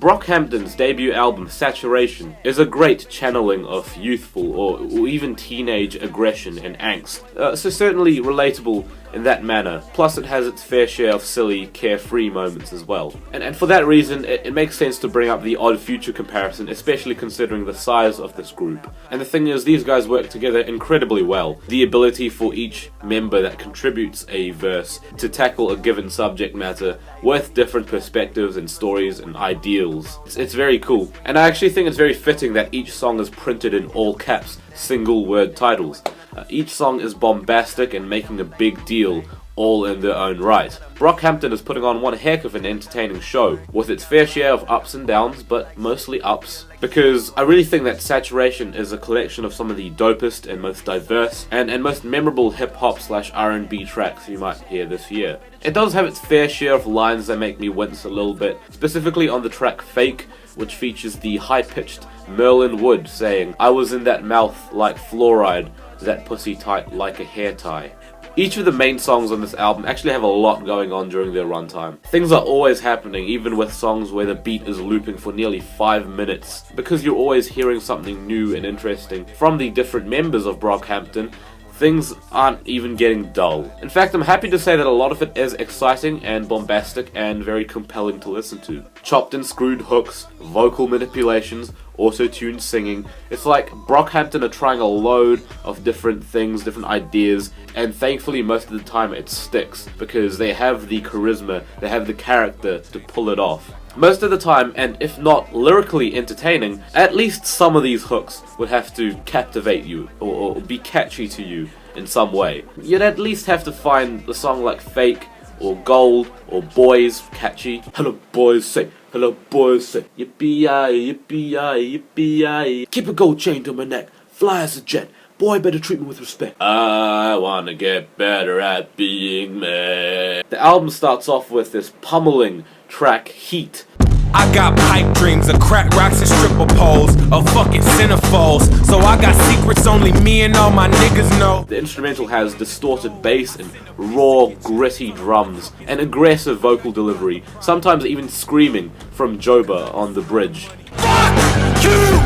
Brockhampton's debut album, Saturation, is a great channeling of youthful or even teenage aggression and angst, so certainly relatable in that manner. Plus it has its fair share of silly, carefree moments as well. And for that reason, it makes sense to bring up the Odd Future comparison, especially considering the size of this group. And the thing is, these guys work together incredibly well. The ability for each member that contributes a verse to tackle a given subject matter with different perspectives and stories and ideals. It's very cool. And I actually think it's very fitting that each song is printed in all caps, single word titles. Each song is bombastic and making a big deal, all in their own right. Brockhampton is putting on one heck of an entertaining show, with its fair share of ups and downs, but mostly ups. Because I really think that Saturation is a collection of some of the dopest and most diverse and most memorable hip-hop / R&B tracks you might hear this year. It does have its fair share of lines that make me wince a little bit, specifically on the track Fake, which features the high-pitched Merlin Wood saying, "I was in that mouth like fluoride, that pussy tight like a hair tie." Each of the main songs on this album actually have a lot going on during their runtime. Things are always happening, even with songs where the beat is looping for nearly 5 minutes, because you're always hearing something new and interesting from the different members of Brockhampton. Things aren't even getting dull. In fact, I'm happy to say that a lot of it is exciting and bombastic and very compelling to listen to. Chopped and screwed hooks, vocal manipulations, auto-tuned singing. It's like Brockhampton are trying a load of different things, different ideas, and thankfully most of the time it sticks because they have the charisma, they have the character to pull it off. Most of the time, and if not lyrically entertaining, at least some of these hooks would have to captivate you or be catchy to you in some way. You'd at least have to find a song like Fake or Gold or Boys catchy. Hello boys, say hello boys, say yippee-yi, yippee-yi, yippee-yi. Keep a gold chain to my neck, fly as a jet. Boy, better treat me with respect. I wanna get better at being me. The album starts off with this pummeling track, Heat. I got pipe dreams of crack rocks and stripper poles, of fucking centerfolds. So I got secrets only me and all my niggas know. The instrumental has distorted bass and raw, gritty drums, and aggressive vocal delivery, sometimes even screaming from Joba on the bridge. Fuck you!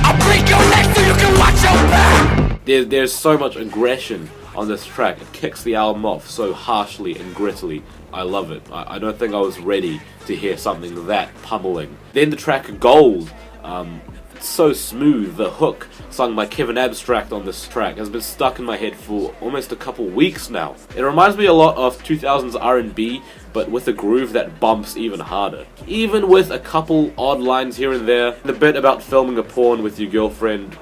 I'll break your neck so you can watch your back! There's so much aggression on this track. It kicks the album off so harshly and grittily. I love it. I don't think I was ready to hear something that pummeling. Then the track Gold. It's so smooth. The hook, sung by Kevin Abstract on this track, has been stuck in my head for almost a couple weeks now. It reminds me a lot of 2000s R&B, but with a groove that bumps even harder. Even with a couple odd lines here and there, the bit about filming a porn with your girlfriend,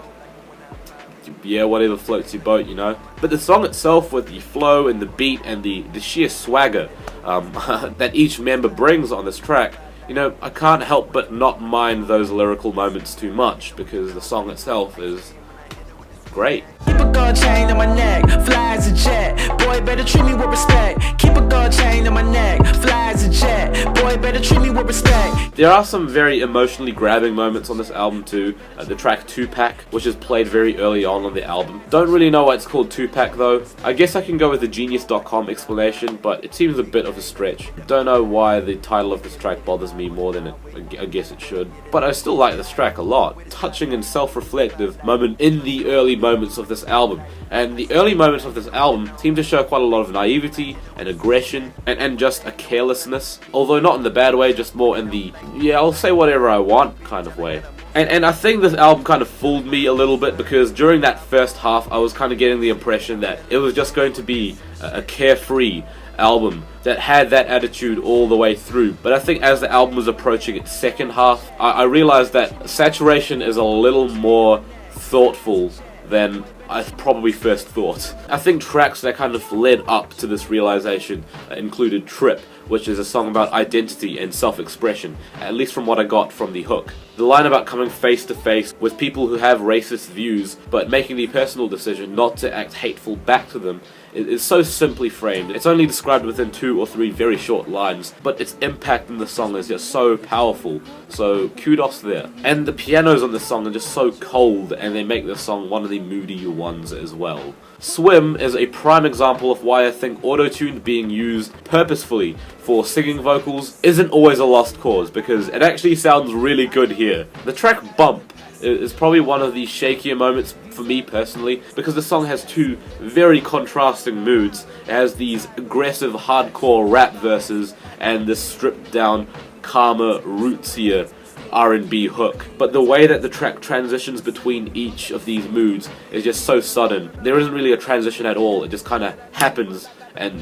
yeah, whatever floats your boat, you know. But the song itself, with the flow and the beat and the sheer swagger that each member brings on this track, you know, I can't help but not mind those lyrical moments too much, because the song itself is great. Keep a gold chain on my neck, fly as a jet. Boy, better treat me with respect. Keep a gold chain on my neck, fly as a jet. Boy, better treat me with respect. There are some very emotionally grabbing moments on this album too. The track 2-Pack, which is played very early on the album. Don't really know why it's called 2-Pack though. I guess I can go with the Genius.com explanation, but it seems a bit of a stretch. Don't know why the title of this track bothers me more than I guess it should. But I still like this track a lot. Touching and self-reflective moment in the early moments of this album. And the early moments of this album seem to show quite a lot of naivety and aggression and just a carelessness. Although not in the bad way, just more in the, yeah, I'll say whatever I want kind of way. And I think this album kind of fooled me a little bit, because during that first half I was kind of getting the impression that it was just going to be a carefree album that had that attitude all the way through. But I think as the album was approaching its second half, I realized that Saturation is a little more thoughtful than I probably first thought. I think tracks that kind of led up to this realization included Trip, which is a song about identity and self-expression, at least from what I got from the hook. The line about coming face to face with people who have racist views, but making the personal decision not to act hateful back to them, is so simply framed. It's only described within 2 or 3 very short lines, but its impact in the song is just so powerful, so kudos there. And the pianos on this song are just so cold, and they make this song one of the moodier ones as well. Swim is a prime example of why I think auto-tune being used purposefully for singing vocals isn't always a lost cause, because it actually sounds really good here. The track Bump is probably one of the shakier moments for me personally, because the song has 2 very contrasting moods. It has these aggressive hardcore rap verses and this stripped down, calmer, rootsier R&B hook, but the way that the track transitions between each of these moods is just so sudden. There isn't really a transition at all, it just kind of happens, and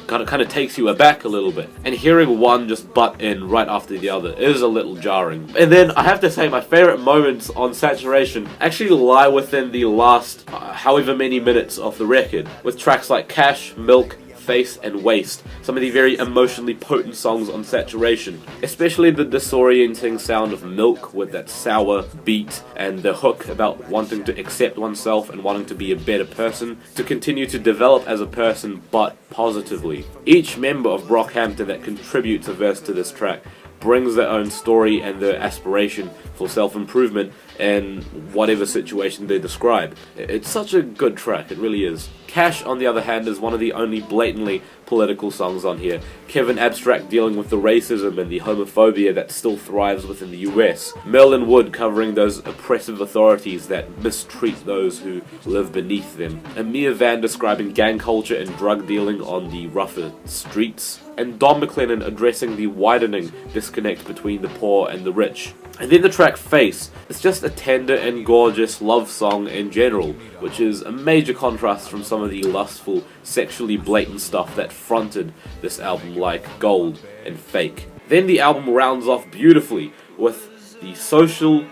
kind of takes you aback a little bit. And hearing one just butt in right after the other is a little jarring. And then I have to say my favorite moments on Saturation actually lie within the last however many minutes of the record, with tracks like Cash, Milk, Face, and Waste, some of the very emotionally potent songs on Saturation. Especially the disorienting sound of Milk with that sour beat, and the hook about wanting to accept oneself and wanting to be a better person, to continue to develop as a person but positively. Each member of Brockhampton that contributes a verse to this track brings their own story and their aspiration for self-improvement in whatever situation they describe. It's such a good track, it really is. Cash, on the other hand, is one of the only blatantly political songs on here. Kevin Abstract dealing with the racism and the homophobia that still thrives within the US. Merlin Wood covering those oppressive authorities that mistreat those who live beneath them. Amir Van describing gang culture and drug dealing on the rougher streets. And Don McLennan addressing the widening disconnect between the poor and the rich. And then the track Face. It's just a tender and gorgeous love song in general, which is a major contrast from some of the lustful, sexually blatant stuff that fronted this album like Gold and Fake. Then the album rounds off beautifully with the soulful,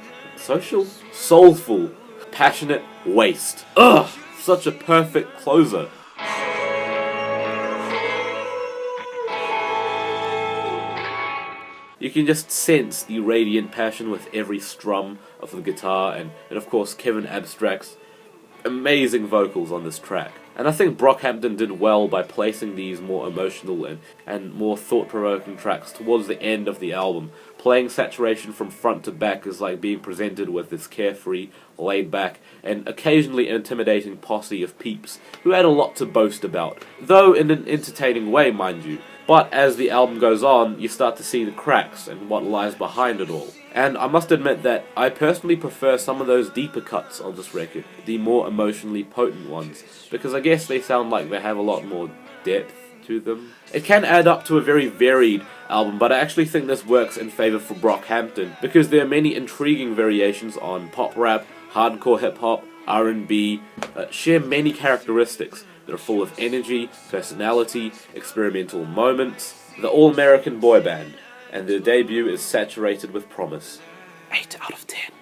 passionate Waste. Ugh! Such a perfect closer. You can just sense the radiant passion with every strum of the guitar, and of course Kevin Abstract's amazing vocals on this track. And I think Brockhampton did well by placing these more emotional and more thought-provoking tracks towards the end of the album. Playing Saturation from front to back is like being presented with this carefree, laid-back, and occasionally intimidating posse of peeps who had a lot to boast about, though in an entertaining way, mind you. But as the album goes on, you start to see the cracks and what lies behind it all. And I must admit that I personally prefer some of those deeper cuts on this record, the more emotionally potent ones, because I guess they sound like they have a lot more depth to them. It can add up to a very varied album, but I actually think this works in favour for Brockhampton, because there are many intriguing variations on pop rap, hardcore hip hop, R&B, share many characteristics that are full of energy, personality, experimental moments. The all-American boy band, and their debut is saturated with promise. 8 out of 10.